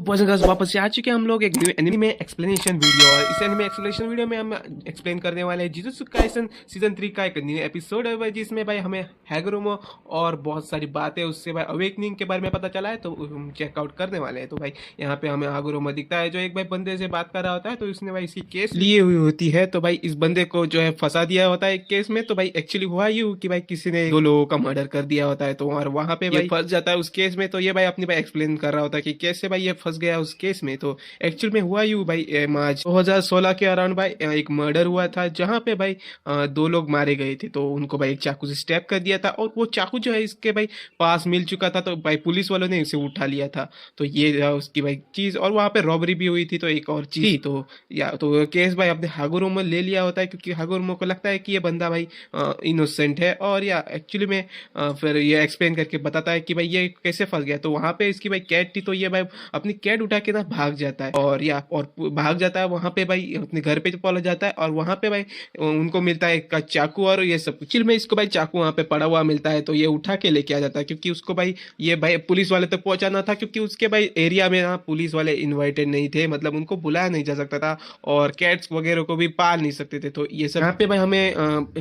Boys and girls वापस से आ चुके हैं हम लोग एक न्यू एनिमे एक्सप्लेनेशन वीडियो। और इस एनिमे एक्सप्लेनेशन वीडियो में हम एक्सप्लेन करने वाले हैं जुजुत्सु काइसन सीजन 3 का एक न्यू एपिसोड है भाई, जिसमें भाई हमें हैगुरुमो और बहुत सारी बातें उससे भाई अवेकनिंग के बारे में पता चला है, तो हम चेकआउट करने वाले हैं। तो भाई यहाँ पे हमें हैगुरुमो दिखता है जो एक भाई बंदे से बात कर रहा होता है, तो उसने भाई इसकी केस लिए हुई होती है। तो भाई इस बंदे को जो है फंसा दिया होता है एक केस में। तो भाई एक्चुअली हुआ यूं कि भाई किसी ने दो लोगों का मर्डर कर दिया होता है, तो और वहां पे भाई फंस जाता है उस केस में। तो ये भाई अपनी भाई एक्सप्लेन कर रहा होता है कि कैसे भाई ये फंस गया उस केस में। तो एक्चुअल में हुआ यूं भाई, मार्च 2016 के अराउंड भाई एक मर्डर हुआ था, जहां पे भाई दो लोग मारे गए थे। तो उनको भाई एक चाकू से स्टैब कर दिया था, और वो चाकू जो है इसके भाई पास मिल चुका था, तो भाई पुलिस वालों ने इसे उठा लिया था। तो ये रहा उसकी भाई चीज, और वहां पे रॉबरी भी हुई थी, तो एक और चीज थी। तो या तो केस भाई अपने हागुरुमो ले लिया होता है, क्योंकि हागुरुमो को लगता है कि ये बंदा भाई इनोसेंट है। और या एक्चुअली में फिर ये एक्सप्लेन करके बताता है कि भाई ये कैसे फंस गया। तो वहां पे इसकी भाई कैट थी, तो ये भाई अपनी कैट उठा के ना भाग जाता है, और भाग जाता है वहां पे भाई अपने घर पे पहुंच जाता है। और वहां पे भाई उनको मिलता है एक चाकू और ये सब। एक्चुअली में इसको भाई चाकू वहां पे पड़ा हुआ मिलता है, तो ये उठा के लेके आ जाता है, क्योंकि उसको भाई ये भाई पुलिस वाले तक पहुंचाना था, क्योंकि उसके भाई एरिया में ना पुलिस वाले इन्वाइटेड नहीं थे, मतलब उनको बुलाया नहीं जा सकता था, और कैट्स वगैरह को भी पाल नहीं सकते थे। तो ये सब यहाँ पे भाई हमें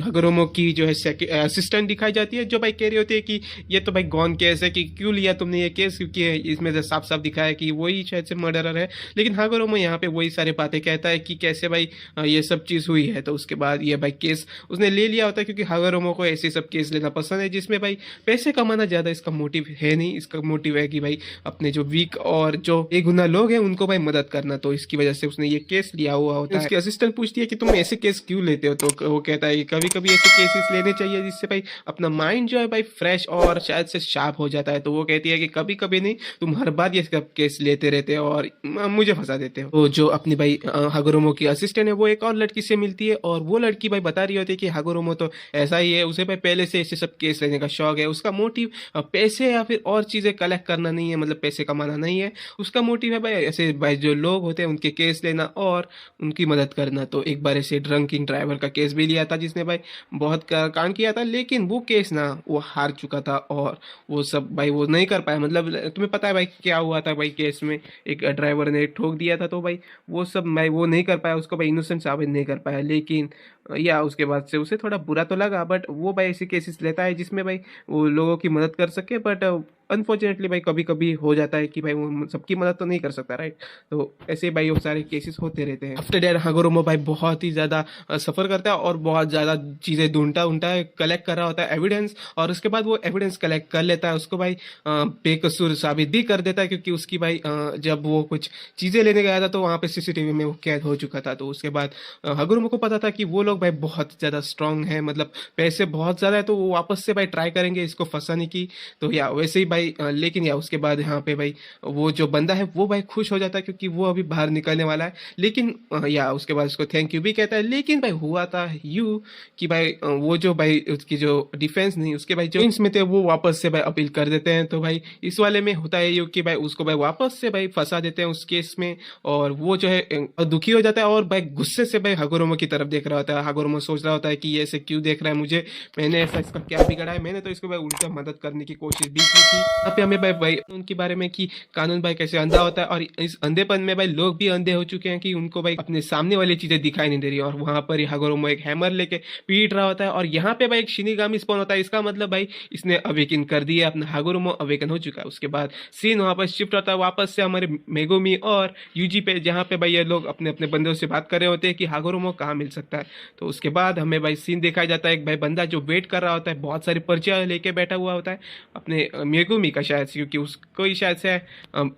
हगरोमो की जो है असिस्टेंट दिखाई जाती है, जो भाई कह रही होती है कि ये तो भाई गॉन केस है, कि क्यों लिया तुमने ये केस, क्योंकि इसमें से साफ साफ दिखा है कि वही शायद से मर्डरर है। लेकिन हागुरुमो यहाँ पे वही सारी बातें कहता है कि कैसे भाई ये सब चीज हुई है। तो उसके बाद ये भाई केस उसने ले लिया होता है, क्योंकि हागुरुमो को ऐसे सब केस लेना पसंद है, जिसमें भाई पैसे कमाना ज्यादा इसका मोटिव है नहीं। इसका मोटिव है कि भाई अपने जो वीक और जो बेगुनाह लोग हैं उनको भाई मदद करना। तो इसकी वजह से उसने ये केस लिया हुआ होता है। उसकी असिस्टेंट पूछती है कि तुम ऐसे केस क्यों लेते हो, तो वो कहता है कि कभी कभी ऐसे केसेस लेने चाहिए, जिससे भाई अपना माइंड जो है भाई फ्रेश और शायद से शार्प हो जाता है। तो वो कहती है कि कभी कभी नहीं, तुम हर बार ये केस लेते रहते हो और मुझे फंसा देते हो। तो जो अपनी भाई हागुरुमो की असिस्टेंट है, वो एक और लड़की से मिलती है, और वो लड़की भाई बता रही होती है कि हागुरुमो तो ऐसा ही है, उसे भाई पहले से ऐसे सब केस लेने का शौक है। उसका मोटिव पैसे या फिर और चीजें कलेक्ट करना नहीं है, मतलब पैसे कमाना नहीं है। उसका मोटिव है भाई ऐसे भाई जो लोग होते हैं उनके केस लेना और उनकी मदद करना। तो एक बार ऐसे ड्रंकिंग ड्राइवर का केस भी लिया था, जिसने भाई बहुत कांड किया था, लेकिन वो केस ना वो हार चुका था, और वो सब भाई वो नहीं कर पाया। मतलब तुम्हें पता है भाई क्या हुआ था भाई, केस में एक ड्राइवर ने ठोक दिया था, तो भाई वो सब भाई वो नहीं कर पाया, उसको भाई इनोसेंट साबित नहीं कर पाया। लेकिन या उसके बाद से उसे थोड़ा बुरा तो लगा, बट वो भाई ऐसे केसेस लेता है जिसमें भाई वो लोगों की मदद कर सके। बट अनफॉर्चुनेटली भाई कभी कभी हो जाता है कि भाई वो सबकी मदद तो नहीं कर सकता, राइट। तो ऐसे भाई वो सारे केसेस होते रहते हैं। आफ्टर दैट हागुरुमो भाई बहुत ही ज्यादा सफर करता है, और बहुत ज्यादा चीजें ढूंढता है, कलेक्ट कर रहा होता है एविडेंस। और उसके बाद वो एविडेंस कलेक्ट कर लेता है, उसको भाई बेकसूर साबित भी कर देता है, क्योंकि उसकी भाई जब वो कुछ चीजें लेने गया था, तो वहां पे सीसीटीवी में वो कैद हो चुका था। तो उसके बाद हागुरुमो को पता था कि वो लोग भाई बहुत ज्यादा स्ट्रांग है, मतलब पैसे बहुत ज्यादा है, तो वो वापस से भाई ट्राई करेंगे इसको फंसाने की। तो या वैसे ही भाई लेकिन या उसके बाद यहाँ पे भाई वो जो बंदा है वो भाई खुश हो जाता है, क्योंकि वो अभी बाहर निकलने वाला है। लेकिन या उसके बाद उसको थैंक यू भी कहता है। लेकिन भाई हुआ था यू कि भाई वो जो भाई उसकी जो डिफेंस नहीं, उसके भाई जो में थे वो वापस से भाई अपील कर देते हैं। तो भाई इस वाले में होता है यू कि भाई उसको भाई वापस से भाई फंसा देते हैं उस केस में, और वो जो है दुखी हो जाता है, और भाई गुस्से से भाई हागुरुमो की तरफ देख रहा होता है। हागुरुमो सोच रहा होता है कि ये ऐसे क्यों देख रहा है मुझे, मैंने ऐसा इसका क्या बिगड़ा है, मैंने तो इसको भाई उल्टा मदद करने की कोशिश भी की थी। यहाँ पे हमें भाई उनके बारे में कि कानून भाई कैसे अंधा होता है, और इस अंधेपन में भाई लोग भी अंधे हो चुके हैं कि उनको भाई अपने सामने वाली चीजें दिखाई नहीं दे रही। और वहां पर हागुरुमो एक हैमर लेके पीट रहा होता है, और यहाँ पे भाई एक शिनिगामी स्पॉन होता है। इसका मतलब भाई इसने अवेकन कर दिया, अपना हागुरुमो अवेकन हो चुका है। उसके बाद सीन वहां पर शिफ्ट होता है वापस से हमारे मेगुमी और यूजी पे, जहाँ पे भाई ये लोग अपने अपने बंदों से बात कर रहे होते हैं कि हागुरुमो कहाँ मिल सकता है। तो उसके बाद हमें भाई सीन दिखाया जाता है, एक भाई बंदा जो वेट कर रहा होता है, बहुत सारी पर्चियां लेके बैठा हुआ होता है अपने मेगुमी का, शायद से क्योंकि उसको ही शायद से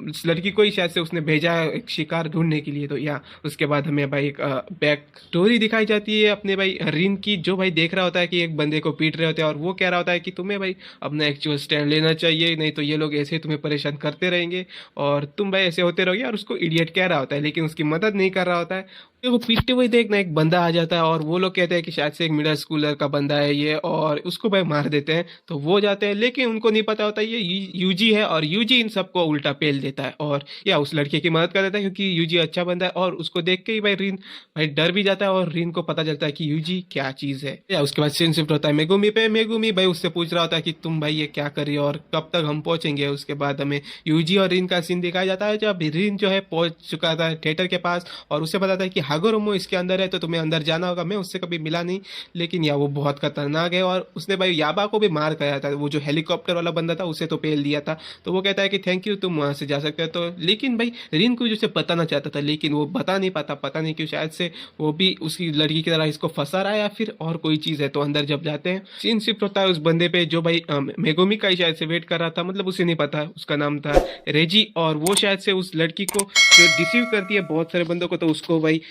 उस लड़की को ही शायद से उसने भेजा है एक शिकार ढूंढने के लिए। तो या उसके बाद हमें भाई एक बैक स्टोरी दिखाई जाती है अपने भाई रिन की, जो भाई देख रहा होता है कि एक बंदे को पीट रहे होते हैं, और वो कह रहा होता है कि तुम्हें भाई अपना एक्चुअल स्टैंड लेना चाहिए, नहीं तो ये लोग ऐसे तुम्हें परेशान करते रहेंगे और तुम भाई ऐसे होते रहोगे। और उसको इडियट कह रहा होता है, लेकिन उसकी मदद नहीं कर रहा होता है। वो पीटते हुए देखना एक बंदा आ जाता है, और वो लोग कहते हैं कि शायद से एक मिडिल स्कूलर का बंदा है ये, और उसको भाई मार देते हैं। तो वो जाते हैं, लेकिन उनको नहीं पता होता ये यूजी है और यूजी इन सबको उल्टा पेल देता है और या उस लड़के की मदद कर देता है क्योंकि यूजी अच्छा बंदा है और उसको देख के ही भाई रीन भाई डर भी जाता है और रीन को पता चलता है कि यूजी क्या चीज है। या उसके बाद सीन शिफ्ट होता है मेगुमी पे। मेगुमी भाई उससे पूछ रहा होता है कि तुम भाई ये क्या कर रही हो और कब तक हम पहुंचेंगे। उसके बाद हमें यूजी और रीन का सीन दिखाया जाता है जब रीन जो है पहुंच चुका था थिएटर के पास और उसे बताता है कि हागोरोमो इसके अंदर है तो तुम्हें अंदर जाना होगा। मैं उससे कभी मिला नहीं लेकिन या वो बहुत खतरनाक है और उसने भाई याबा को भी मार गया था। वो जो हेलीकॉप्टर वाला बंदा था उसे तो पेल दिया था। तो वो कहता है कि थैंक यू तुम वहां से जा सकते हो। तो लेकिन भाई रीन को उसे बताना चाहता था लेकिन वो बता नहीं पाता। पता नहीं क्यों, शायद से वो भी उसकी लड़की की तरह इसको फंसा रहा है या फिर और कोई चीज है। तो अंदर जब जाते हैं सीन शिफ्ट होता है उस बंदे पे जो भाई मेगोमी का ही शायद से वेट कर रहा था। मतलब उसे नहीं पता उसका नाम था रेजी और वो शायद से उस लड़की को जो डिसीव करती है बहुत सारे बंदों को तो उसको भाई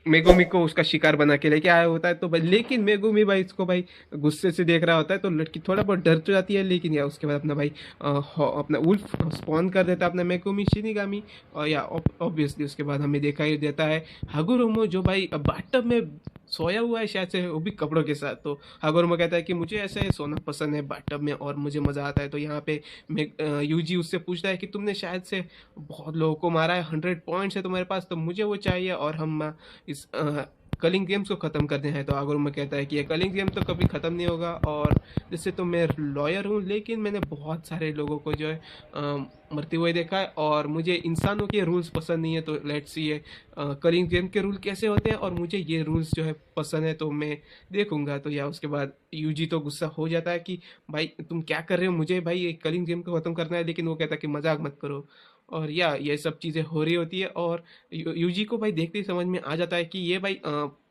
मेगुमी को उसका शिकार बना के लेके आया होता है। तो भाई लेकिन मेगुमी भाई इसको भाई गुस्से से देख रहा होता है तो लड़की थोड़ा बहुत डर तो जाती है लेकिन या उसके बाद अपना भाई अपना उल्फ स्पॉन कर देता है अपना मेगुमी शिनिगामी। और या ऑब्वियसली उसके बाद हमें देखा ही देता है हागुरोमो जो भाई बाथटब में सोया हुआ है शायद से वो भी कपड़ों के साथ। तो हागुरोमो कहता है कि मुझे ऐसे सोना पसंद है बाथटब में और मुझे मज़ा आता है। तो यहाँ पे यूजी उससे पूछता है कि तुमने शायद से बहुत लोगों को मारा है, 100 पॉइंट्स है तुम्हारे पास तो मुझे वो चाहिए और हम इस कलिंग गेम्स को ख़त्म करते हैं। तो आगुरुमा कहता है कि ये कलिंग गेम तो कभी ख़त्म नहीं होगा और जैसे तो मैं लॉयर हूँ लेकिन मैंने बहुत सारे लोगों को जो है मरते हुए देखा है और मुझे इंसानों के रूल्स पसंद नहीं है। तो लेट्स सी ये कलिंग गेम के रूल कैसे होते हैं और मुझे ये रूल्स जो है पसंद है तो मैं देखूंगा। तो या उसके बाद यूजी तो गुस्सा हो जाता है कि भाई तुम क्या कर रहे हो, मुझे भाई ये कलिंग गेम को ख़त्म करना है। लेकिन वो कहता है कि मजाक मत करो और या ये सब चीज़ें हो रही होती है और यूजी को भाई देखते ही समझ में आ जाता है कि ये भाई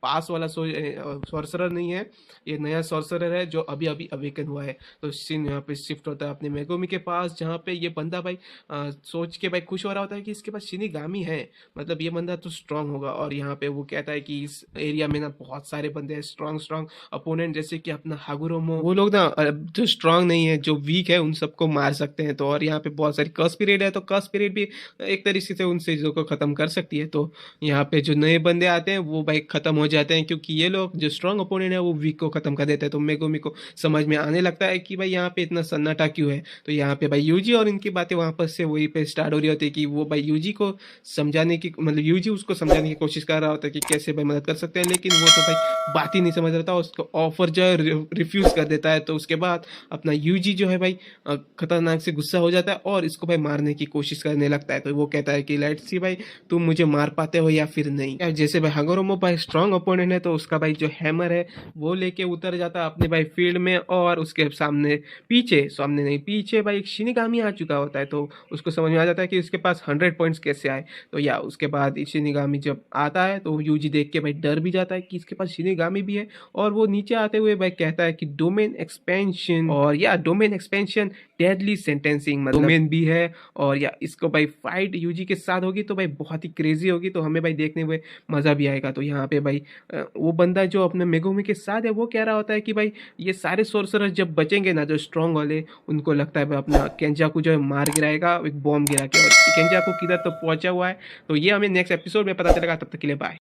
पास वाला सॉर्सरर नहीं है, ये नया सॉर्सरर है जो अभी अभी अवेकन हुआ है। तो सीन यहाँ पे शिफ्ट होता है अपने मेगुमी के पास जहाँ पे ये बंदा भाई सोच के भाई खुश हो रहा होता है कि इसके पास शिनिगामी है, मतलब ये बंदा तो स्ट्रांग होगा। और यहाँ पे वो कहता है कि इस एरिया में ना बहुत सारे बंदे हैं स्ट्रांग स्ट्रांग अपोनेंट जैसे कि अपना हागुरोमो, वो लोग ना जो स्ट्रांग नहीं है जो वीक है उन सबको मार सकते हैं। तो और यहाँ पे बहुत सारी कर्स पीरियड है तो कर्स पीरियड भी एक तरीके से उन चीज़ों को ख़त्म कर सकती है। तो यहाँ पे जो नए बंदे आते हैं वो भाई ख़त्म हो जाते हैं क्योंकि ये लोग जो स्ट्रांग ओपोनेंट है वो वीक को ख़त्म कर देते हैं। तो मेगुमी को समझ में आने लगता है कि भाई यहाँ पे इतना सन्नाटा क्यों है। तो यहाँ पे भाई यूजी और इनकी बातें वापस से वही पे स्टार्ट हो रही होती है कि वो भाई यूजी को समझाने की मतलब यूजी उसको समझाने की कोशिश कर रहा होता है कि कैसे भाई मदद कर सकते हैं लेकिन वो तो भाई बात ही नहीं समझ रहा था, उसको ऑफर जो है रिफ्यूज़ कर देता है। तो उसके बाद अपना यूजी जो है भाई खतरनाक से गुस्सा हो जाता है और इसको भाई मारने की कोशिश करने लगता है। तो वो कहता है कि लेट्स सी भाई तुम मुझे मार पाते हो या फिर नहीं। जैसे भाई हागुरोमो भाई स्ट्रांग ओपोनेंट है तो उसका भाई जो हैमर है वो लेके उतर जाता है अपने भाई फील्ड में और उसके सामने सामने नहीं पीछे भाई एक शिनिगामी आ चुका होता है। तो उसको समझ में आ जाता है कि उसके पास 100 पॉइंट्स कैसे आए। तो या उसके बाद शिनिगामी जब आता है तो यूजी देख के भाई डर भी जाता है कि इसके पास शिनिगामी भी है और वो नीचे आते हुए भाई कहता है कि डोमेन एक्सपेंशन और या डोमेन एक्सपेंशन डेडली सेंटेंसिंग मतलब डोमेन भी है और या इसको भाई फाइट यूजी के साथ होगी तो भाई बहुत ही क्रेजी होगी तो हमें भाई देखने में मज़ा भी आएगा। तो यहाँ पे भाई वो बंदा जो अपने मेगुमी के साथ है वो कह रहा होता है कि भाई ये सारे सोर्सरर जब बचेंगे ना जो स्ट्रांग वाले उनको लगता है भाई अपना केंजाकू जो है मार गिराएगा एक बॉम्ब गिरा के और केंजाकू किधर तो पहुंचा हुआ है। तो ये हमें नेक्स्ट एपिसोड में पता चलेगा, तब तक के लिए बाय।